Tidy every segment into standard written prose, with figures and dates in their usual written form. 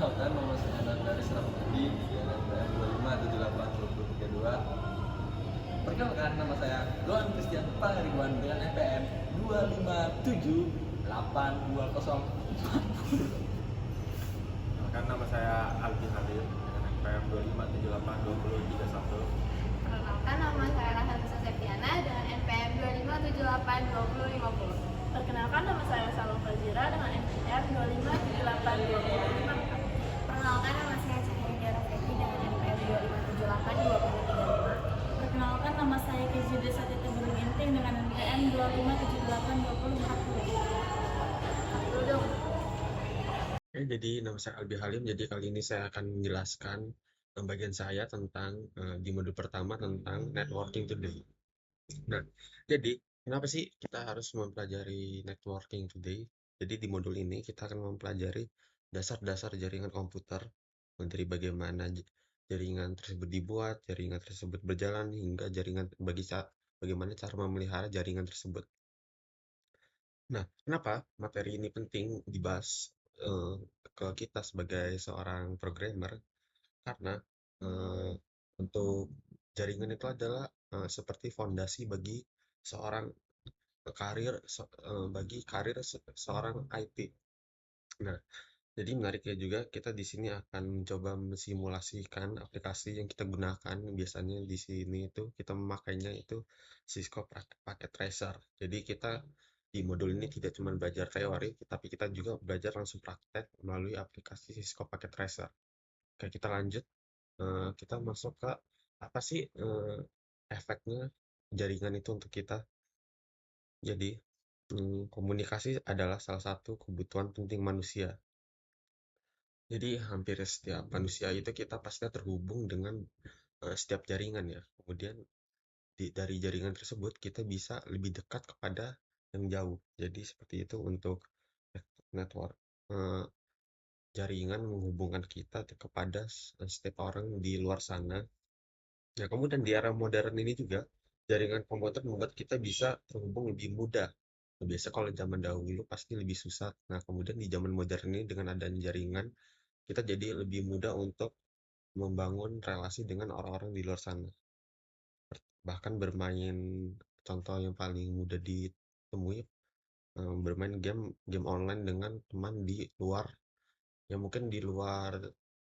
Perkenalkan, nama saya Nagaris Rahmadi dengan NPM 25782032. Perkenalkan, nama saya Doan Christian Pangaribuan dengan NPM 2578200. Perkenalkan, nama saya Alvin Hadir dengan NPM 25782031. Perkenalkan, nama saya Rahatsasa Septiana dengan NPM 25782050. Perkenalkan, nama saya Salom Fazira dengan NPM 25782054. Perkenalkan, nama saya Cahaya Raffi dengan NPM 25782035. Perkenalkan, nama saya Keji Desa Tete Gunung Enting dengan NPM 25782040. Jadi nama saya Albi Halim. Jadi kali ini saya akan menjelaskan bagian saya tentang di modul pertama tentang networking today. Nah, jadi kenapa sih kita harus mempelajari networking today? Jadi di modul ini kita akan mempelajari dasar-dasar jaringan komputer, dari bagaimana jaringan tersebut dibuat, jaringan tersebut berjalan, hingga bagaimana cara memelihara jaringan tersebut. Nah, kenapa materi ini penting dibahas ke kita sebagai seorang programmer? Karena eh, untuk jaringan itu adalah seperti fondasi bagi seorang bagi karir seorang IT. Nah, jadi menariknya juga kita di sini akan mencoba mensimulasikan aplikasi yang kita gunakan. Biasanya di sini itu kita memakainya itu Cisco Packet Tracer. Jadi kita di modul ini tidak cuma belajar teori, tapi kita juga belajar langsung praktek melalui aplikasi Cisco Packet Tracer. Oke, kita lanjut. Kita masuk ke apa sih efeknya jaringan itu untuk kita. Jadi, komunikasi adalah salah satu kebutuhan penting manusia. Jadi hampir setiap manusia itu kita pasti terhubung dengan setiap jaringan ya. Kemudian dari jaringan tersebut kita bisa lebih dekat kepada yang jauh. Jadi seperti itu untuk network. Eh, Jaringan menghubungkan kita kepada setiap orang di luar sana. Nah, kemudian di era modern ini juga jaringan komputer membuat kita bisa terhubung lebih mudah. Biasa kalau zaman dahulu pasti lebih susah. Nah, kemudian di zaman modern ini dengan adanya jaringan, kita jadi lebih mudah untuk membangun relasi dengan orang-orang di luar sana. Bahkan bermain, contoh yang paling mudah ditemui, bermain game online dengan teman di luar, yang mungkin di luar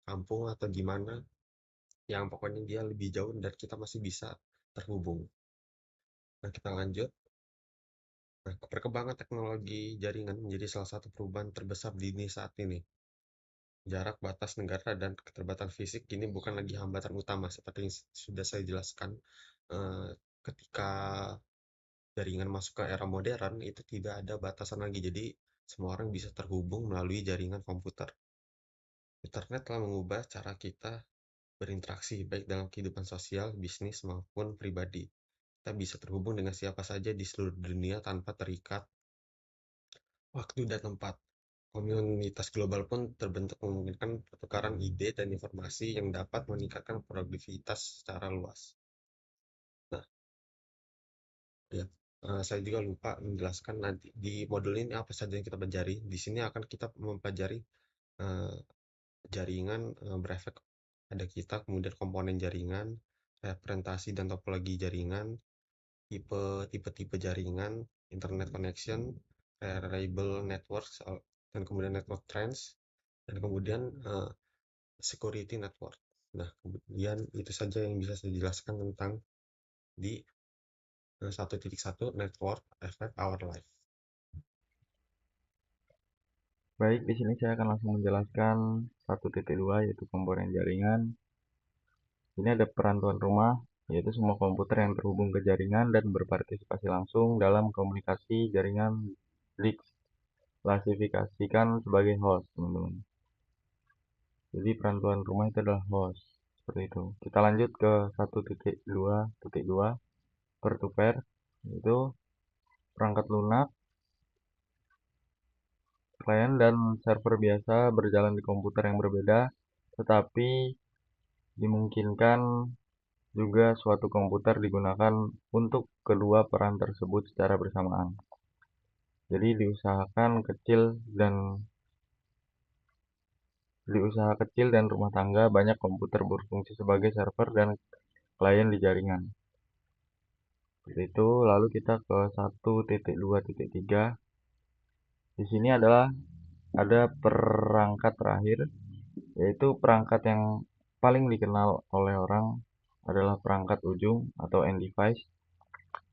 kampung atau gimana, yang pokoknya dia lebih jauh dan kita masih bisa terhubung. Nah, kita lanjut. Nah, perkembangan teknologi jaringan menjadi salah satu perubahan terbesar di dunia saat ini. Jarak batas negara dan keterbatasan fisik kini bukan lagi hambatan utama seperti yang sudah saya jelaskan. Eh, Ketika jaringan masuk ke era modern, itu tidak ada batasan lagi. Jadi, semua orang bisa terhubung melalui jaringan komputer. Internet telah mengubah cara kita berinteraksi, baik dalam kehidupan sosial, bisnis, maupun pribadi. Kita bisa terhubung dengan siapa saja di seluruh dunia tanpa terikat waktu dan tempat. Komunitas global pun terbentuk memungkinkan pertukaran ide dan informasi yang dapat meningkatkan produktivitas secara luas. Nah, ya, saya juga lupa menjelaskan nanti di modul ini apa saja yang kita pelajari. Di sini akan kita mempelajari eh, jaringan berefek pada kita, kemudian komponen jaringan, representasi dan topologi jaringan, tipe-tipe jaringan, internet connection, reliable networks, dan kemudian network trends, dan kemudian security network. Nah, kemudian itu saja yang bisa saya jelaskan tentang di 1.1 network affect our life. Baik, di sini saya akan langsung menjelaskan 1.2 yaitu komponen jaringan. Ini ada peran tuan rumah, yaitu semua komputer yang terhubung ke jaringan dan berpartisipasi langsung dalam komunikasi jaringan diklasifikasikan sebagai host, teman-teman. Jadi peran tuan rumah itu adalah host, seperti itu. Kita lanjut ke 1.2.2 peer-to-peer, yaitu perangkat lunak, klien dan server biasa berjalan di komputer yang berbeda, tetapi dimungkinkan juga suatu komputer digunakan untuk kedua peran tersebut secara bersamaan. Jadi diusahakan kecil dan Di usaha kecil dan rumah tangga, banyak komputer berfungsi sebagai server dan klien di jaringan. Seperti itu. Lalu kita ke 1.2.3. Di sini ada perangkat terakhir, yaitu perangkat yang paling dikenal oleh orang adalah perangkat ujung atau end device.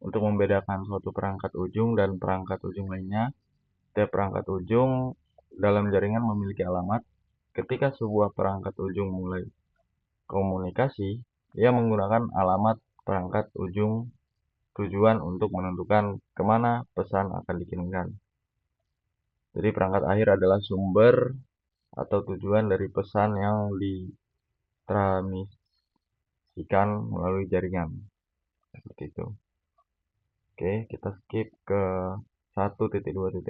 Untuk membedakan suatu perangkat ujung dan perangkat ujung lainnya, setiap perangkat ujung dalam jaringan memiliki alamat. Ketika sebuah perangkat ujung mulai komunikasi, ia menggunakan alamat perangkat ujung tujuan untuk menentukan kemana pesan akan dikirimkan. Jadi perangkat akhir adalah sumber atau tujuan dari pesan yang ditransmisikan melalui jaringan. Seperti itu. Oke, kita skip ke 1.2.4,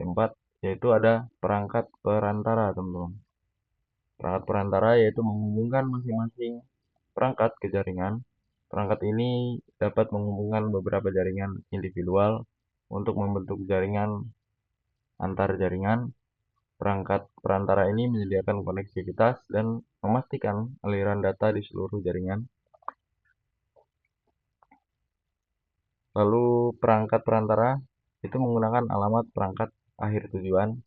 yaitu ada perangkat perantara, teman-teman. Perangkat perantara yaitu menghubungkan masing-masing perangkat ke jaringan. Perangkat ini dapat menghubungkan beberapa jaringan individual untuk membentuk jaringan antar jaringan. Perangkat perantara ini menyediakan koneksivitas dan memastikan aliran data di seluruh jaringan. Lalu perangkat perantara itu menggunakan alamat perangkat akhir tujuan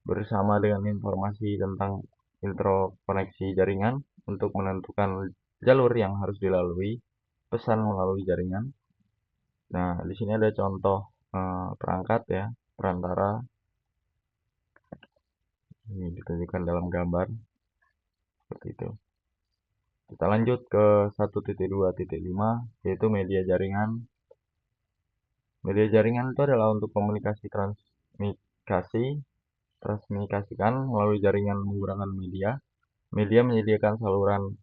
bersama dengan informasi tentang interkoneksi jaringan untuk menentukan jalur yang harus dilalui pesan melalui jaringan. Nah, di sini ada contoh perangkat ya, perantara. Ini ditunjukkan dalam gambar seperti itu. Kita lanjut ke 1.2.5, yaitu media jaringan. Media jaringan itu adalah untuk komunikasi transmikasikan melalui jaringan menggunakan media. Media menyediakan saluran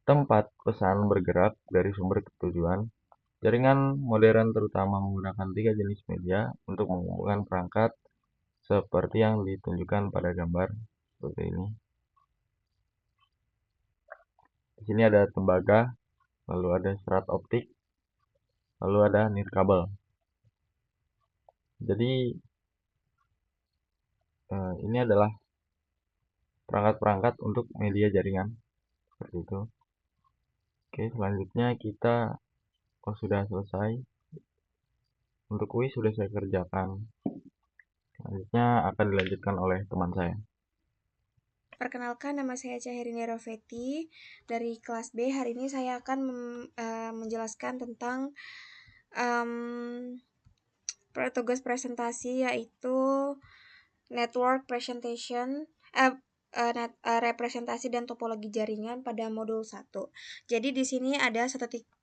tempat pesan bergerak dari sumber ke tujuan. Jaringan modern terutama menggunakan 3 jenis media untuk menghubungkan perangkat seperti yang ditunjukkan pada gambar seperti ini. Di sini ada tembaga, lalu ada serat optik, lalu ada nirkabel. Jadi ini adalah perangkat-perangkat untuk media jaringan seperti itu. Oke, selanjutnya kita sudah selesai. Untuk kuis sudah saya kerjakan. Selanjutnya akan dilanjutkan oleh teman saya. Perkenalkan, nama saya Caherini Rofeti dari kelas B. Hari ini saya akan menjelaskan tentang tugas presentasi, yaitu network presentation, representasi dan topologi jaringan pada modul 1. Jadi di sini ada 1.3.1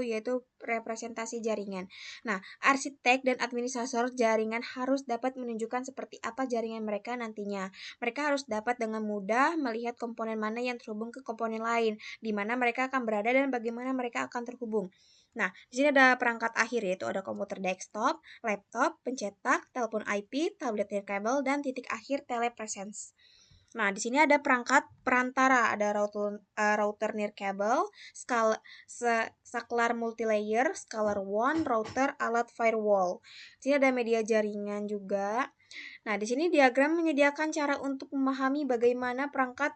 yaitu representasi jaringan. Nah, arsitek dan administrator jaringan harus dapat menunjukkan seperti apa jaringan mereka nantinya. Mereka harus dapat dengan mudah melihat komponen mana yang terhubung ke komponen lain, di mana mereka akan berada dan bagaimana mereka akan terhubung. Nah, di sini ada perangkat akhir, yaitu ada komputer desktop, laptop, pencetak, telepon IP, tablet nirkabel, dan titik akhir telepresence. Nah, di sini ada perangkat perantara, ada router nirkabel, saklar multilayer, scalar one, router, alat firewall. Di sini ada media jaringan juga. Nah, di sini diagram menyediakan cara untuk memahami bagaimana perangkat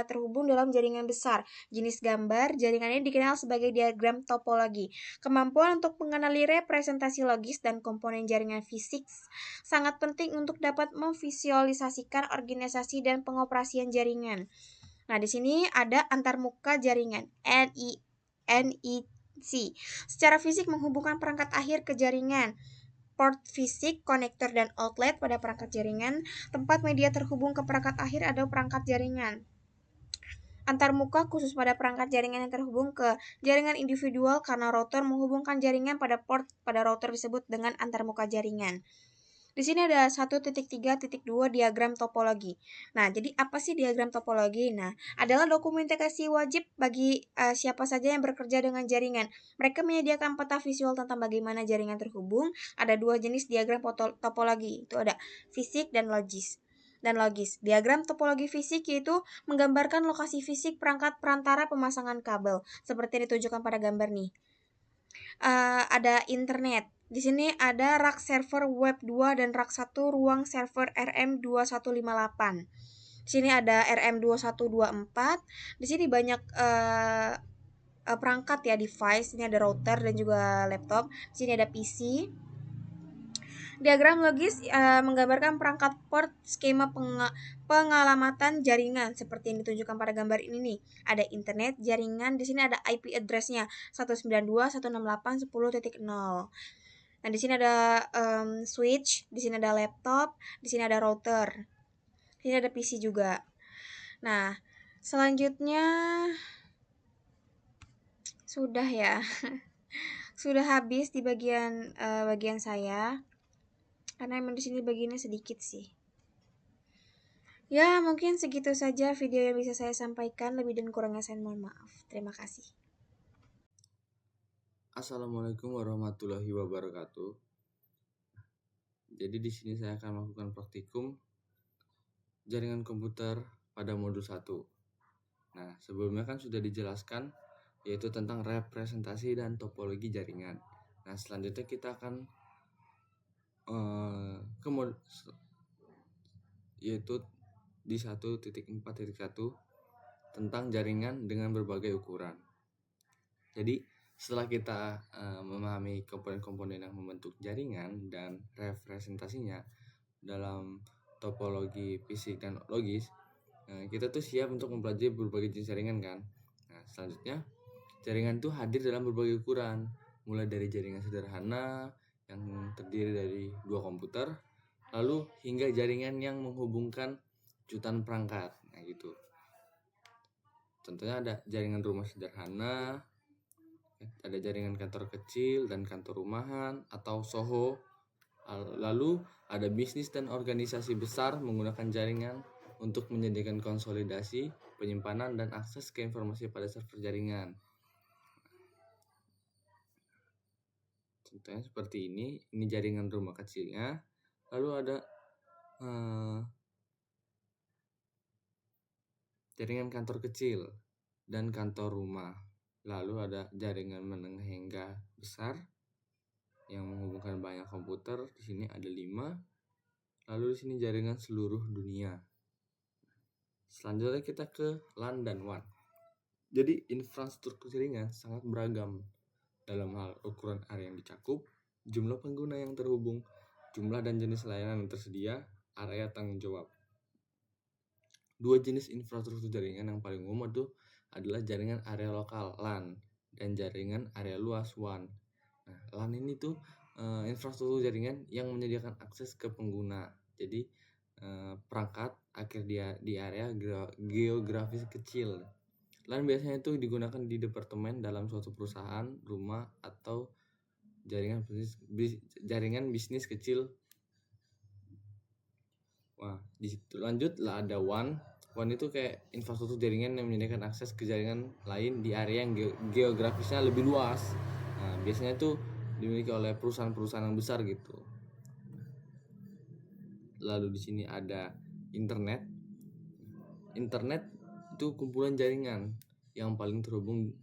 terhubung dalam jaringan besar. Jenis gambar jaringan ini dikenal sebagai diagram topologi. Kemampuan untuk mengenali representasi logis dan komponen jaringan fisik sangat penting untuk dapat memvisualisasikan organisasi dan pengoperasian jaringan. Nah, di sini ada antarmuka jaringan NEC. Secara fisik menghubungkan perangkat akhir ke jaringan. Port fisik, konektor, dan outlet pada perangkat jaringan. Tempat media terhubung ke perangkat akhir ada perangkat jaringan. Antarmuka khusus pada perangkat jaringan yang terhubung ke jaringan individual karena router menghubungkan jaringan pada port pada router disebut dengan antarmuka jaringan. Di sini ada 1.3.2 diagram topologi. Nah, jadi apa sih diagram topologi? Nah, adalah dokumentasi wajib bagi siapa saja yang bekerja dengan jaringan. Mereka menyediakan peta visual tentang bagaimana jaringan terhubung. Ada 2 jenis diagram topologi, itu ada fisik dan logis. Diagram topologi fisik yaitu menggambarkan lokasi fisik perangkat perantara pemasangan kabel, seperti ditunjukkan pada gambar nih. Ada internet. Di sini ada rak server web 2 dan rak 1 ruang server RM2158. Di sini ada RM2124. Di sini banyak perangkat ya, device. Ini ada router dan juga laptop. Di sini ada PC. Diagram logis menggambarkan perangkat port skema pengalamatan jaringan seperti yang ditunjukkan pada gambar ini nih. Ada internet, jaringan, di sini ada IP address-nya 192.168.10.0. Nah, di sini ada switch, di sini ada laptop, di sini ada router. Di sini ada PC juga. Nah, selanjutnya sudah ya. Sudah habis di bagian saya. Karena emang di sini bagiannya sedikit sih. Ya, mungkin segitu saja video yang bisa saya sampaikan. Lebih dan kurangnya saya mohon maaf. Terima kasih. Assalamualaikum warahmatullahi wabarakatuh. Jadi di sini saya akan melakukan praktikum jaringan komputer pada modul 1. Nah, sebelumnya kan sudah dijelaskan yaitu tentang representasi dan topologi jaringan. Nah, selanjutnya kita akan yaitu di 1.4.1 tentang jaringan dengan berbagai ukuran. Jadi setelah kita memahami komponen-komponen yang membentuk jaringan dan representasinya dalam topologi fisik dan logis, kita tuh siap untuk mempelajari berbagai jenis jaringan kan. Nah, selanjutnya jaringan itu hadir dalam berbagai ukuran, mulai dari jaringan sederhana yang terdiri dari 2 komputer, lalu hingga jaringan yang menghubungkan jutaan perangkat. Nah, gitu. Contohnya ada jaringan rumah sederhana, ada jaringan kantor kecil dan kantor rumahan atau SOHO. Lalu ada bisnis dan organisasi besar menggunakan jaringan untuk menyediakan konsolidasi, penyimpanan, dan akses ke informasi pada server jaringan. Contohnya seperti ini jaringan rumah kecilnya. Lalu ada jaringan kantor kecil dan kantor rumah. Lalu ada jaringan menengah hingga besar yang menghubungkan banyak komputer. Di sini ada 5. Lalu di sini jaringan seluruh dunia. Selanjutnya kita ke LAN dan WAN. Jadi infrastruktur jaringan sangat beragam dalam hal ukuran area yang dicakup, jumlah pengguna yang terhubung, jumlah dan jenis layanan yang tersedia, area tanggung jawab. 2 jenis infrastruktur jaringan yang paling umum itu adalah jaringan area lokal LAN dan jaringan area luas WAN. Nah, LAN ini tuh infrastruktur jaringan yang menyediakan akses ke pengguna. Jadi perangkat akhir di area geografis kecil. LAN biasanya itu digunakan di departemen dalam suatu perusahaan, rumah, atau jaringan bisnis kecil. Wah, di situ lanjut lah ada WAN. WAN itu kayak infrastruktur jaringan yang menyediakan akses ke jaringan lain di area yang geografisnya lebih luas. Nah, biasanya itu dimiliki oleh perusahaan-perusahaan yang besar gitu. Lalu di sini ada internet. Internet itu kumpulan jaringan yang paling terhubung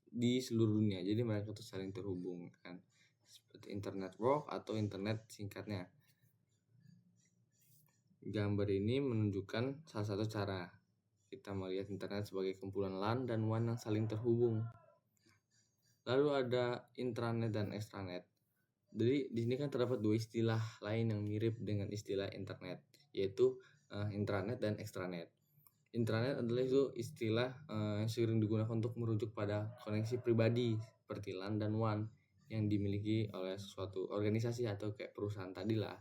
di seluruh dunia. Jadi mereka tuh saling terhubung kan. Seperti internet work atau internet singkatnya. Gambar ini menunjukkan salah satu cara kita melihat internet sebagai kumpulan LAN dan WAN yang saling terhubung. Lalu ada intranet dan extranet. Jadi di sini kan terdapat 2 istilah lain yang mirip dengan istilah internet, yaitu intranet dan extranet. Intranet adalah itu istilah yang sering digunakan untuk merujuk pada koneksi pribadi seperti LAN dan WAN yang dimiliki oleh suatu organisasi atau kayak perusahaan tadi lah.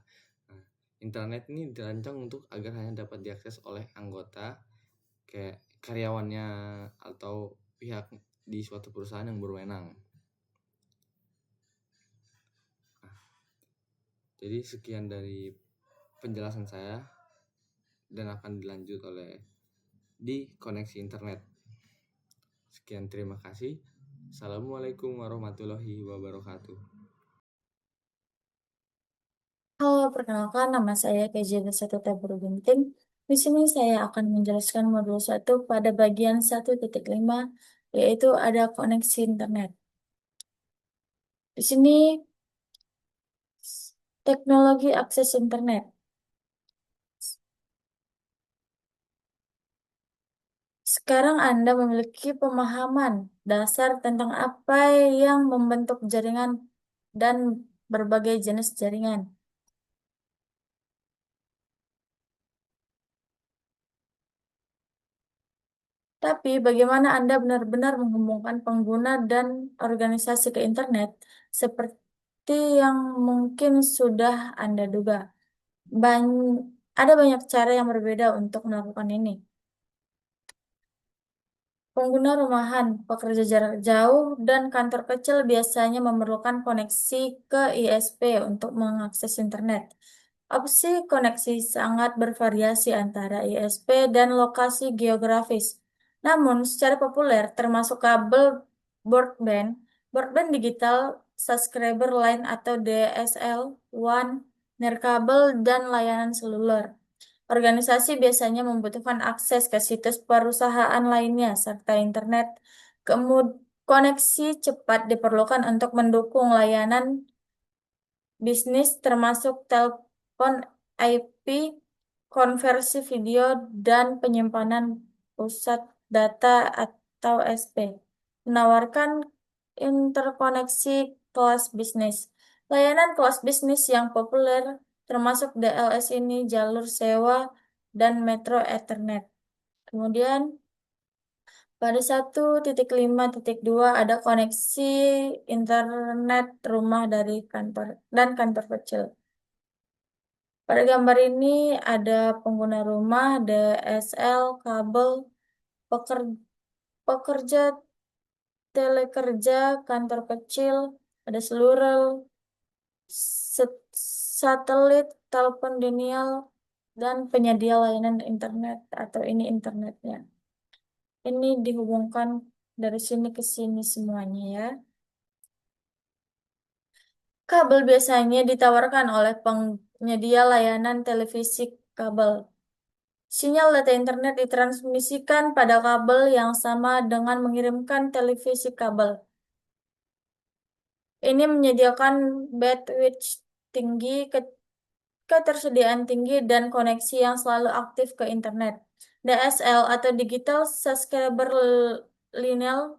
Nah, intranet ini dirancang untuk agar hanya dapat diakses oleh anggota kayak karyawannya atau pihak di suatu perusahaan yang berwenang. Nah, jadi sekian dari penjelasan saya dan akan dilanjut oleh di koneksi internet. Sekian, terima kasih. Assalamualaikum warahmatullahi wabarakatuh. Halo, perkenalkan nama saya Kejida Satu Tabur Ginting. Di sini saya akan menjelaskan modul 1 pada bagian 1.5, yaitu ada koneksi internet. Di sini Teknologi akses internet. Sekarang Anda memiliki pemahaman dasar tentang apa yang membentuk jaringan dan berbagai jenis jaringan. Tapi bagaimana Anda benar-benar menghubungkan pengguna dan organisasi ke internet seperti yang mungkin sudah Anda duga? Ada banyak cara yang berbeda untuk melakukan ini. Pengguna rumahan, pekerja jarak jauh, dan kantor kecil biasanya memerlukan koneksi ke ISP untuk mengakses internet. Opsi koneksi sangat bervariasi antara ISP dan lokasi geografis. Namun, secara populer, termasuk kabel broadband digital, subscriber line atau DSL, WAN, nirkabel, dan layanan seluler. Organisasi biasanya membutuhkan akses ke situs perusahaan lainnya, serta internet. Koneksi cepat diperlukan untuk mendukung layanan bisnis termasuk telepon IP, konversi video, dan penyimpanan pusat data atau SP. Menawarkan interkoneksi kelas bisnis. Layanan kelas bisnis yang populer termasuk DLS ini jalur sewa dan Metro Ethernet. Kemudian pada 1.5.2 ada koneksi internet rumah dari kantor dan kantor kecil. Pada gambar ini ada pengguna rumah, DSL, kabel, pekerja telekerja, kantor kecil, ada seluler, satelit, telepon linear, dan penyedia layanan internet atau ini internetnya. Ini dihubungkan dari sini ke sini semuanya ya. Kabel biasanya ditawarkan oleh penyedia layanan televisi kabel. Sinyal data internet ditransmisikan pada kabel yang sama dengan mengirimkan televisi kabel. Ini menyediakan bandwidth tinggi, ketersediaan tinggi, dan koneksi yang selalu aktif ke internet. DSL atau Digital Subscriber Linear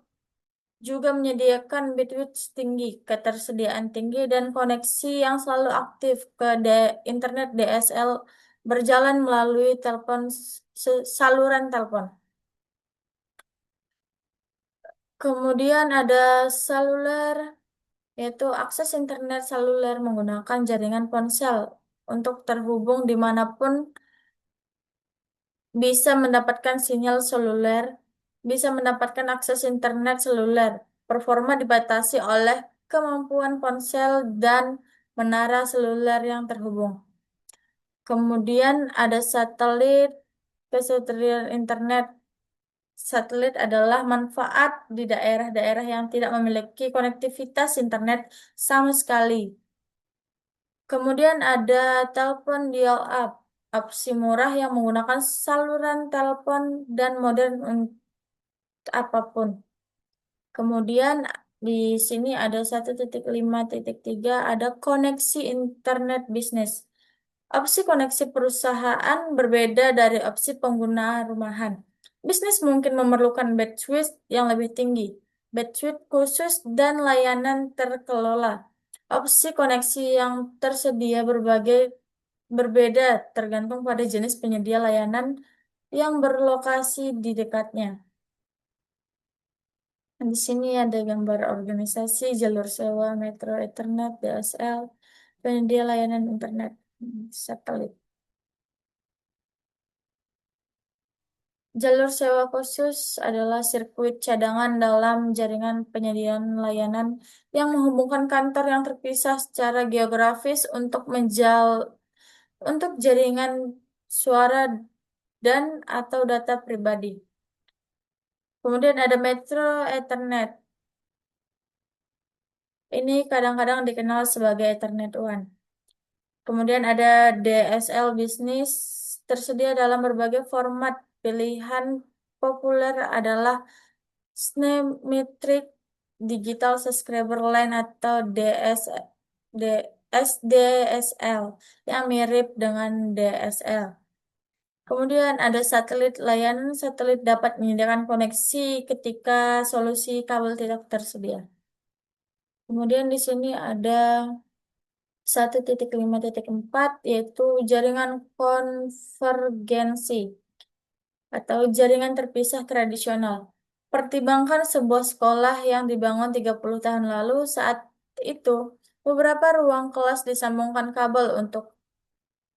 juga menyediakan bandwidth tinggi, ketersediaan tinggi, dan koneksi yang selalu aktif ke internet. DSL berjalan melalui saluran telepon. Kemudian ada seluler, yaitu akses internet seluler menggunakan jaringan ponsel untuk terhubung dimanapun bisa mendapatkan sinyal seluler, bisa mendapatkan akses internet seluler. Performa dibatasi oleh kemampuan ponsel dan menara seluler yang terhubung. Kemudian ada satelit, kesetaraan internet. Satelit adalah manfaat di daerah-daerah yang tidak memiliki konektivitas internet sama sekali. Kemudian ada telepon dial-up, opsi murah yang menggunakan saluran telepon dan modern untuk apapun. Kemudian di sini ada 1.5.3 ada koneksi internet bisnis. Opsi koneksi perusahaan berbeda dari opsi pengguna rumahan. Bisnis mungkin memerlukan bandwidth yang lebih tinggi, bandwidth khusus, dan layanan terkelola. Opsi koneksi yang tersedia berbeda tergantung pada jenis penyedia layanan yang berlokasi di dekatnya. Di sini ada gambar organisasi, jalur sewa, Metro Ethernet, DSL, penyedia layanan internet satelit. Jalur sewa khusus adalah sirkuit cadangan dalam jaringan penyediaan layanan yang menghubungkan kantor yang terpisah secara geografis untuk jaringan suara dan atau data pribadi. Kemudian ada Metro Ethernet. Ini kadang-kadang dikenal sebagai Ethernet One. Kemudian ada DSL bisnis, tersedia dalam berbagai format. Pilihan populer adalah Symmetric Digital Subscriber Line atau SDSL yang mirip dengan DSL. Kemudian ada satelit. Layanan satelit dapat menyediakan koneksi ketika solusi kabel tidak tersedia. Kemudian di sini ada 1.5.4 yaitu jaringan konvergensi atau jaringan terpisah tradisional. Pertimbangkan sebuah sekolah yang dibangun 30 tahun lalu. Saat itu, beberapa ruang kelas disambungkan kabel untuk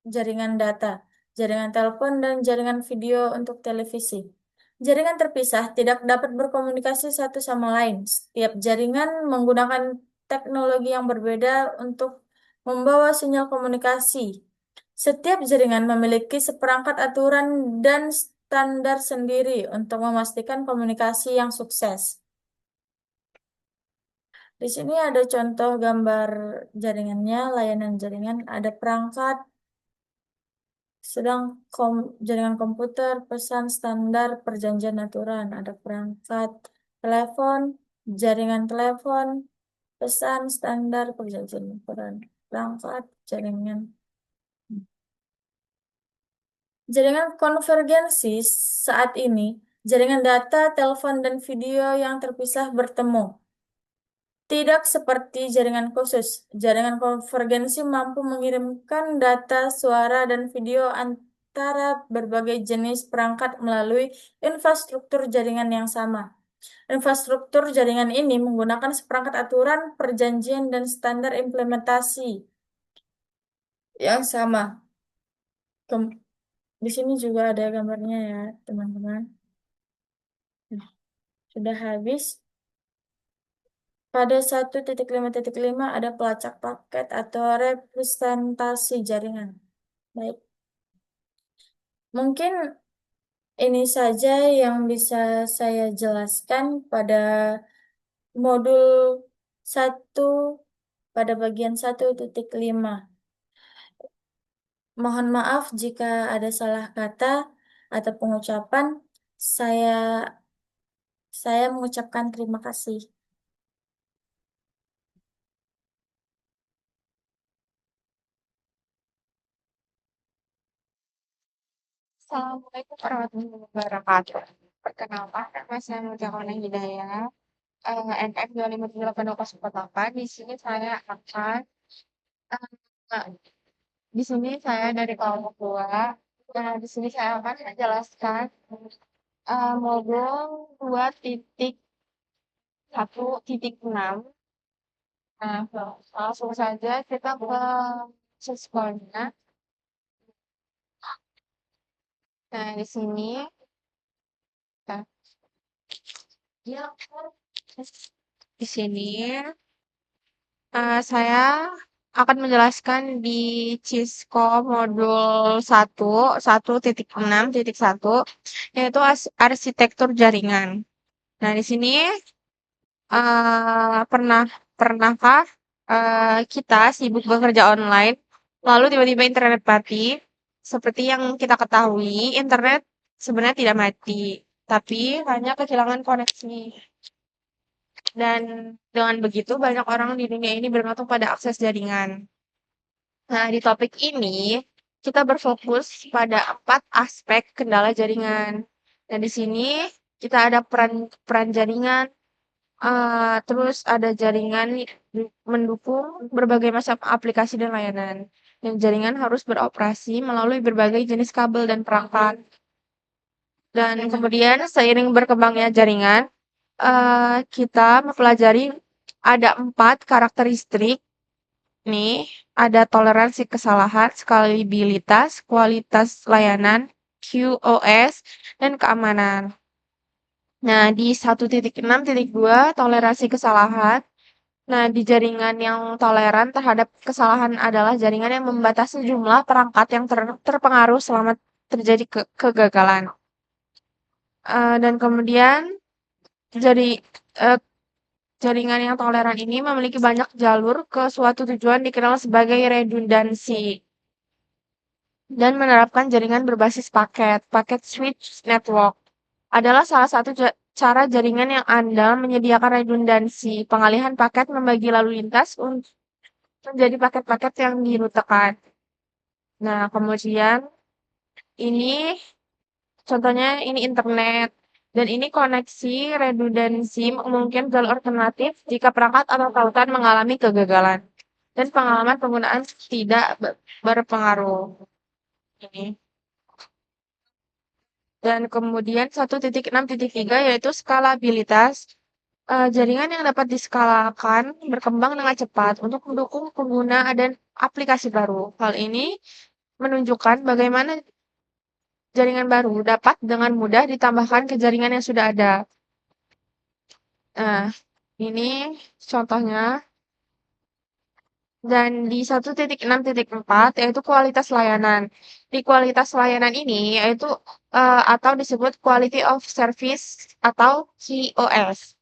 jaringan data, jaringan telepon, dan jaringan video untuk televisi. Jaringan terpisah tidak dapat berkomunikasi satu sama lain. Setiap jaringan menggunakan teknologi yang berbeda untuk membawa sinyal komunikasi. Setiap jaringan memiliki seperangkat aturan dan standar sendiri untuk memastikan komunikasi yang sukses. Di sini ada contoh gambar jaringannya, layanan jaringan, ada perangkat, sedang jaringan komputer, pesan standar, perjanjian aturan, ada perangkat telepon, jaringan telepon, pesan standar, perjanjian aturan, perangkat, jaringan. Jaringan konvergensi saat ini, jaringan data, telepon, dan video yang terpisah bertemu. Tidak seperti jaringan khusus, jaringan konvergensi mampu mengirimkan data, suara, dan video antara berbagai jenis perangkat melalui infrastruktur jaringan yang sama. Infrastruktur jaringan ini menggunakan seperangkat aturan, perjanjian, dan standar implementasi yang sama. Di sini juga ada gambarnya ya, teman-teman. Sudah habis. Pada 1.5.5 ada pelacak paket atau representasi jaringan. Baik. Mungkin ini saja yang bisa saya jelaskan pada modul 1 pada bagian 1.5. Mohon maaf jika ada salah kata atau pengucapan. Saya mengucapkan terima kasih. Assalamualaikum warahmatullahi wabarakatuh. Perkenalkan, nama saya Nurjamanah Hidayah, NF 2578248. Di sini saya akan di sini saya dari kelompok 2. Nah, di sini saya akan menjelaskan modul 2.1.6. Nah, langsung saja kita ke siswanya. Nah, di sini saya akan menjelaskan di Cisco modul 1.6.1 yaitu arsitektur jaringan. Nah, di sini pernahkah kita sibuk bekerja online lalu tiba-tiba internet mati? Seperti yang kita ketahui, internet sebenarnya tidak mati, tapi hanya kehilangan koneksi. Dan dengan begitu banyak orang di dunia ini bergantung pada akses jaringan. Nah, di topik ini kita berfokus pada 4 aspek kendala jaringan. Dan di sini kita ada peran jaringan, terus ada jaringan mendukung berbagai macam aplikasi dan layanan. Dan jaringan harus beroperasi melalui berbagai jenis kabel dan perangkat. Dan kemudian seiring berkembangnya jaringan, kita mempelajari ada 4 karakteristik. Nih, ada toleransi kesalahan, skalabilitas, kualitas layanan, QoS, dan keamanan. Nah, di 1.6.2 toleransi kesalahan. Nah, di jaringan yang toleran terhadap kesalahan adalah jaringan yang membatasi jumlah perangkat yang terpengaruh selama terjadi kegagalan. Dan kemudian jaringan yang toleran ini memiliki banyak jalur ke suatu tujuan dikenal sebagai redundansi dan menerapkan jaringan berbasis paket. Paket switch network adalah salah satu cara jaringan yang andal menyediakan redundansi, pengalihan paket membagi lalu lintas menjadi paket-paket yang dirutekan. Nah, kemudian ini contohnya ini internet. Dan ini koneksi redundansi memungkinkan jalur alternatif jika perangkat atau tautan mengalami kegagalan. Dan pengalaman penggunaan tidak berpengaruh. Ini. Dan kemudian 1.6.3 yaitu skalabilitas. Jaringan yang dapat diskalakan berkembang dengan cepat untuk mendukung pengguna dan aplikasi baru. Hal ini menunjukkan bagaimana jaringan baru dapat dengan mudah ditambahkan ke jaringan yang sudah ada. Nah, ini contohnya. Dan di 1.6.4 yaitu kualitas layanan. Di kualitas layanan ini yaitu atau disebut Quality of Service atau QoS.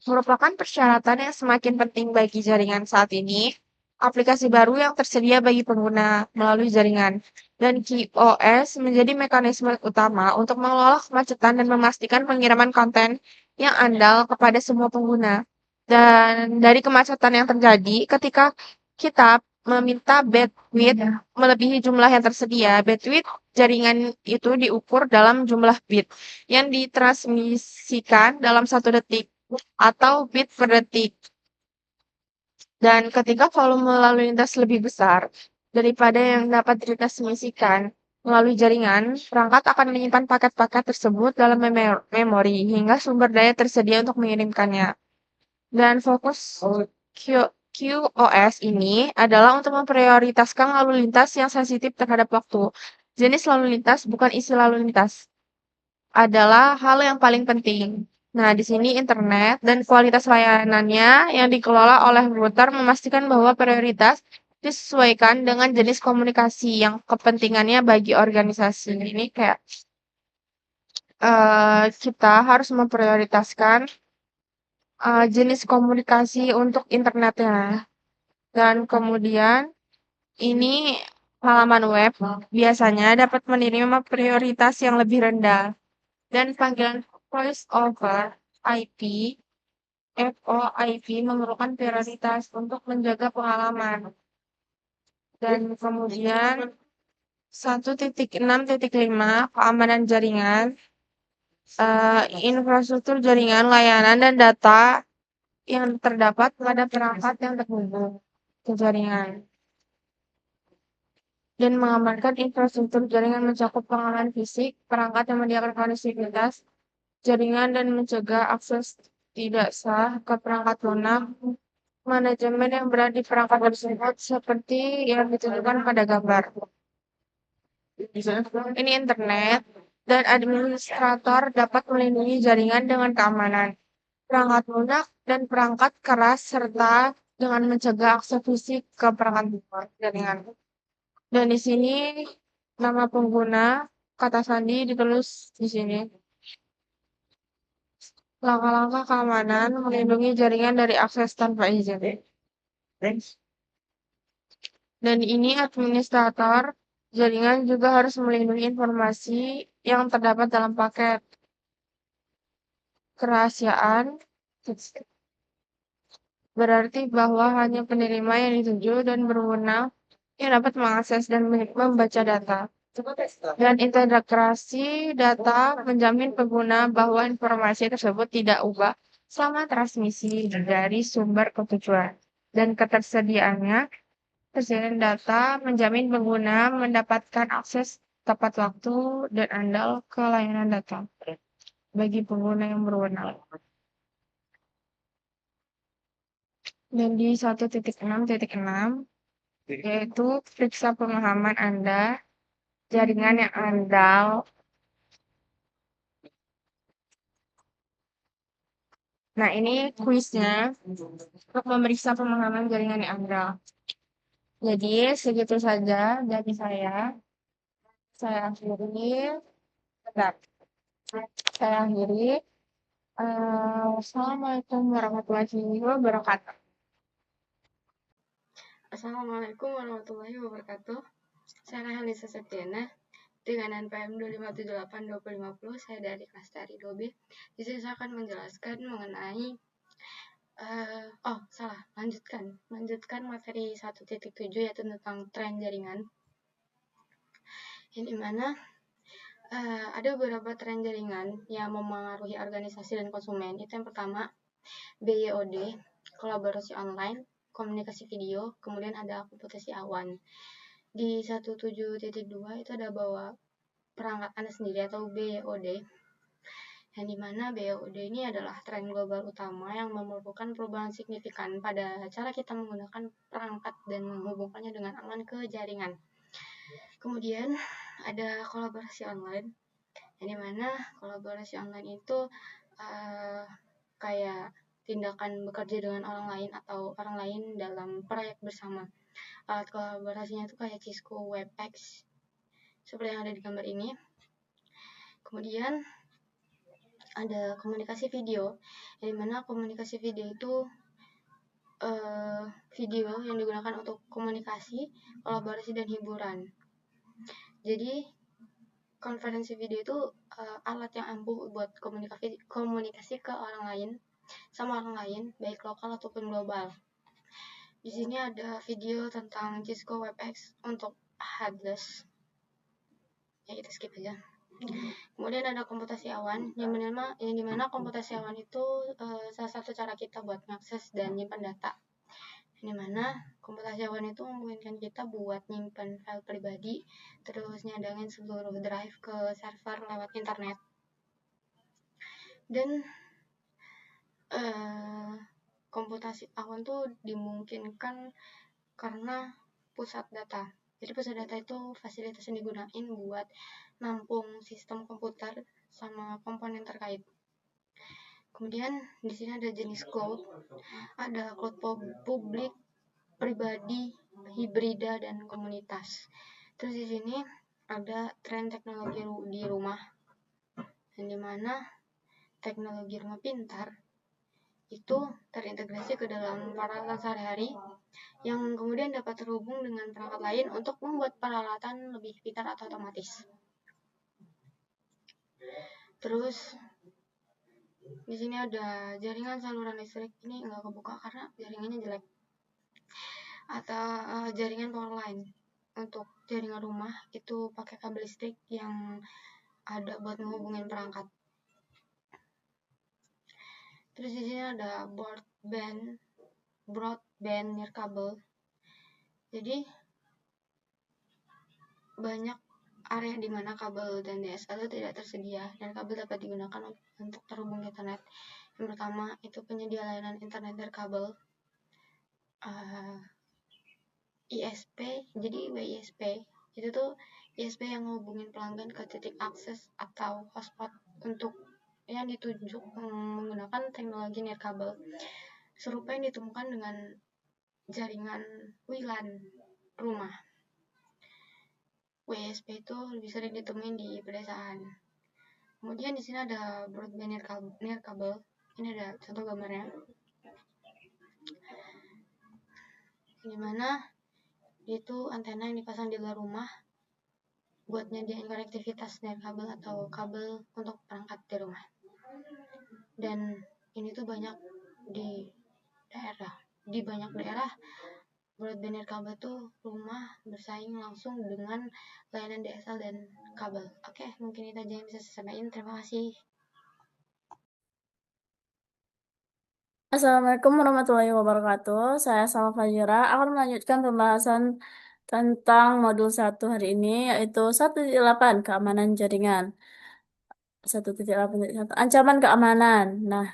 Merupakan persyaratan yang semakin penting bagi jaringan saat ini. Aplikasi baru yang tersedia bagi pengguna melalui jaringan. Dan QoS menjadi mekanisme utama untuk mengelola kemacetan dan memastikan pengiriman konten yang andal kepada semua pengguna. Dan dari kemacetan yang terjadi ketika kita meminta bandwidth melebihi jumlah yang tersedia, bandwidth jaringan itu diukur dalam jumlah bit yang ditransmisikan dalam 1 detik atau bit per detik. Dan ketika volume lalu lintas lebih besar daripada yang dapat ditransmisikan melalui jaringan, perangkat akan menyimpan paket-paket tersebut dalam memori hingga sumber daya tersedia untuk mengirimkannya. Dan fokus QoS ini adalah untuk memprioritaskan lalu lintas yang sensitif terhadap waktu. Jenis lalu lintas bukan isi lalu lintas adalah hal yang paling penting. Nah, di sini internet dan kualitas layanannya yang dikelola oleh router memastikan bahwa prioritas disesuaikan dengan jenis komunikasi yang kepentingannya bagi organisasi. Ini kayak kita harus memprioritaskan jenis komunikasi untuk internetnya. Dan kemudian ini halaman web biasanya dapat menerima prioritas yang lebih rendah. Dan panggilan voice over IP, VoIP memerlukan prioritas untuk menjaga pengalaman. Dan kemudian 1.6.5 keamanan jaringan, infrastruktur jaringan, layanan, dan data yang terdapat pada perangkat yang terhubung ke jaringan. Dan mengamankan infrastruktur jaringan mencakup pengamanan fisik, perangkat yang menyediakan konektivitas jaringan dan mencegah akses tidak sah ke perangkat lunak, manajemen yang berada di perangkat tersebut seperti yang ditunjukkan pada gambar. Ini internet, dan administrator dapat melindungi jaringan dengan keamanan perangkat lunak dan perangkat keras serta dengan mencegah akses fisik ke perangkat jaringan. Dan di sini nama pengguna kata sandi ditulis di sini. Langkah-langkah keamanan melindungi jaringan dari akses tanpa izin. Dan ini administrator jaringan juga harus melindungi informasi yang terdapat dalam paket. Kerahasiaan berarti bahwa hanya penerima yang dituju dan berwenang yang dapat mengakses dan membaca data. Dan integrasi data menjamin pengguna bahwa informasi tersebut tidak ubah selama transmisi dari sumber ke tujuan. Dan ketersediaan data menjamin pengguna mendapatkan akses tepat waktu dan andal ke layanan data bagi pengguna yang berwenang. Dan di 1.6.6 yaitu periksa pemahaman Anda, jaringan yang andal. Nah, ini kuisnya untuk memeriksa pemahaman jaringan yang andal. Jadi, segitu saja dari saya. Saya akhiri. Assalamualaikum warahmatullahi wabarakatuh. Assalamualaikum warahmatullahi wabarakatuh. Saya Rahelisa Septiana dengan NPM 2578250. Saya dari kelas tari 2B. Di sini saya akan menjelaskan mengenai lanjutkan materi 1.7 yaitu tentang tren jaringan, yang dimana ada beberapa tren jaringan yang memengaruhi organisasi dan konsumen. Itu yang pertama, BYOD, kolaborasi online, komunikasi video, kemudian ada komputasi awan. Di 1.7.2 itu ada bahwa perangkat Anda sendiri atau BYOD, yang dimana BYOD ini adalah tren global utama yang memerlukan perubahan signifikan pada cara kita menggunakan perangkat dan menghubungkannya dengan aman ke jaringan. Kemudian ada kolaborasi online, yang dimana kolaborasi online itu kayak tindakan bekerja dengan orang lain atau orang lain dalam proyek bersama. Alat kolaborasinya itu kayak Cisco WebEx, seperti yang ada di gambar ini. Kemudian ada komunikasi video, yang dimana komunikasi video itu video yang digunakan untuk komunikasi, kolaborasi, dan hiburan. Jadi konferensi video itu alat yang ampuh buat komunikasi ke orang lain, sama orang lain, baik lokal ataupun global. Di sini ada video tentang Cisco WebEx untuk headless. Ya, kita skip aja. Kemudian ada komputasi awan, yang dimana komputasi awan itu salah satu cara kita buat mengakses dan nyimpan data. Yang dimana komputasi awan itu memungkinkan kita buat nyimpan file pribadi, terus nyadangin seluruh drive ke server lewat internet. Dan komputasi awan tuh dimungkinkan karena pusat data. Jadi pusat data itu fasilitas yang digunain buat nampung sistem komputer sama komponen terkait. Kemudian di sini ada jenis cloud, ada cloud publik, pribadi, hibrida, dan komunitas. Terus di sini ada tren teknologi di rumah, yang dimana teknologi rumah pintar itu terintegrasi ke dalam peralatan sehari-hari yang kemudian dapat terhubung dengan perangkat lain untuk membuat peralatan lebih pintar atau otomatis. Terus di sini ada jaringan saluran listrik, ini nggak kebuka karena jaringannya jelek. Atau jaringan power line, untuk jaringan rumah itu pakai kabel listrik yang ada buat menghubungin perangkat. Terus di sini ada broadband nirkabel. Jadi banyak area di mana kabel dan DSL itu tidak tersedia dan kabel dapat digunakan untuk terhubung ke internet. Yang pertama itu penyedia layanan internet nirkabel, ISP. Jadi WISP itu tuh ISP yang menghubungin pelanggan ke titik akses atau hotspot untuk yang ditunjuk menggunakan teknologi nirkabel, serupa yang ditemukan dengan jaringan WLAN rumah. WISP itu lebih sering ditemuin di pedesaan. Kemudian di sini ada broadband nirkabel. Ini ada contoh gambarnya, di mana itu antena yang dipasang di luar rumah buat nyediain konektivitas nirkabel atau kabel untuk perangkat di rumah. Dan ini tuh banyak di banyak daerah broadband nirkabel tuh rumah bersaing langsung dengan layanan DSL dan kabel. Oke, mungkin itu aja yang bisa saya sampaikan. Terima kasih. Assalamualaikum warahmatullahi wabarakatuh. Saya Salma Fajira akan melanjutkan pembahasan tentang modul 1 hari ini, yaitu 1.8 keamanan jaringan. 1.8.1 ancaman keamanan. Nah,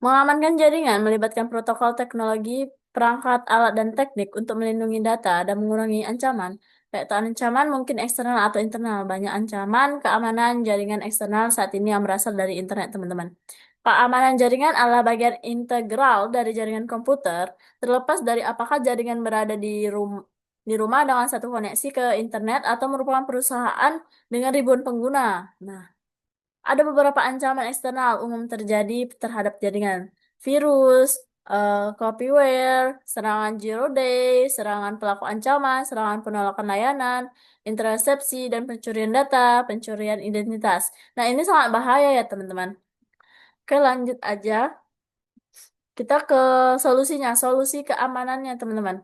mengamankan jaringan melibatkan protokol teknologi, perangkat, alat, dan teknik untuk melindungi data dan mengurangi ancaman. Yaitu ancaman mungkin eksternal atau internal. Banyak ancaman keamanan jaringan eksternal saat ini yang berasal dari internet, teman-teman. Keamanan jaringan adalah bagian integral dari jaringan komputer, terlepas dari apakah jaringan berada di rumah dengan satu koneksi ke internet atau merupakan perusahaan dengan ribuan pengguna. Nah, ada beberapa ancaman eksternal umum terjadi terhadap jaringan. Virus, copyware, serangan zero day, serangan pelaku ancaman, serangan penolakan layanan, intersepsi, dan pencurian data, pencurian identitas. Nah, ini sangat bahaya ya, teman-teman. Oke, lanjut aja. Kita ke solusinya, solusi keamanannya, teman-teman.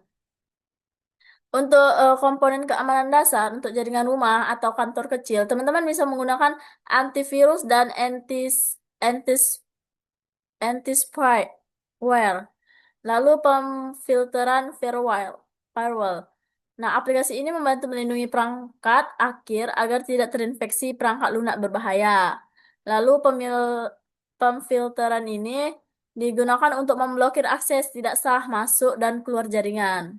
Untuk komponen keamanan dasar untuk jaringan rumah atau kantor kecil, teman-teman bisa menggunakan antivirus dan anti-spyware. Lalu pemfilteran firewall. Nah, aplikasi ini membantu melindungi perangkat akhir agar tidak terinfeksi perangkat lunak berbahaya. Lalu pemfilteran ini digunakan untuk memblokir akses tidak sah masuk dan keluar jaringan.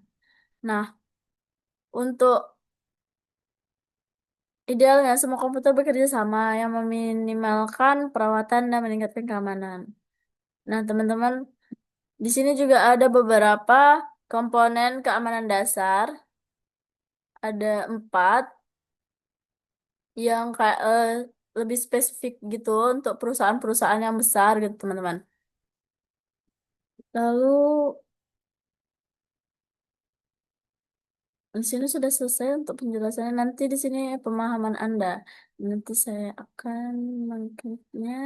Nah, untuk idealnya semua komputer bekerja sama yang meminimalkan perawatan dan meningkatkan keamanan. Nah, teman-teman, di sini juga ada beberapa komponen keamanan dasar. Ada 4 yang kayak lebih spesifik gitu untuk perusahaan-perusahaan yang besar gitu, teman-teman. Lalu di sini sudah selesai untuk penjelasannya. Nanti di sini pemahaman Anda. Nanti saya akan mengkliknya.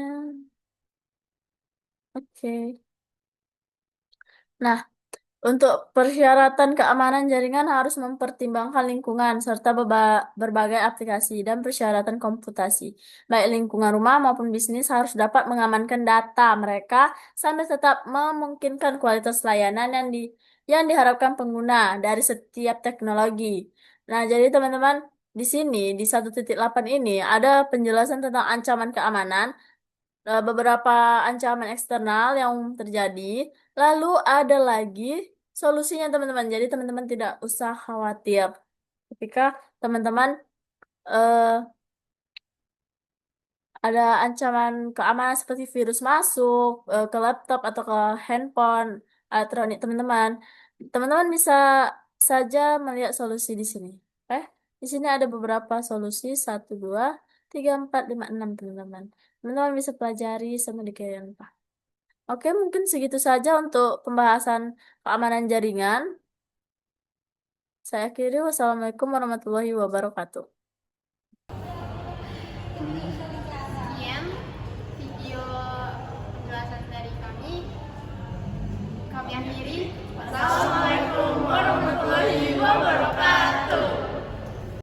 Oke. Nah, untuk persyaratan keamanan jaringan harus mempertimbangkan lingkungan serta berbagai aplikasi dan persyaratan komputasi. Baik lingkungan rumah maupun bisnis harus dapat mengamankan data mereka sambil tetap memungkinkan kualitas layanan yang diharapkan pengguna dari setiap teknologi. Nah, jadi teman-teman, di sini di 1.8 ini ada penjelasan tentang ancaman keamanan, beberapa ancaman eksternal yang terjadi. Lalu ada lagi solusinya, teman-teman. Jadi teman-teman tidak usah khawatir ketika teman-teman eh, ada ancaman keamanan seperti virus masuk ke laptop atau ke handphone elektronik teman-teman. Teman-teman bisa saja melihat solusi di sini. Di sini ada beberapa solusi 1, 2, 3, 4, 5, 6 teman-teman. Teman-teman bisa pelajari sama dikira. Oke, mungkin segitu saja untuk pembahasan keamanan jaringan. Saya akhiri, wassalamualaikum warahmatullahi wabarakatuh.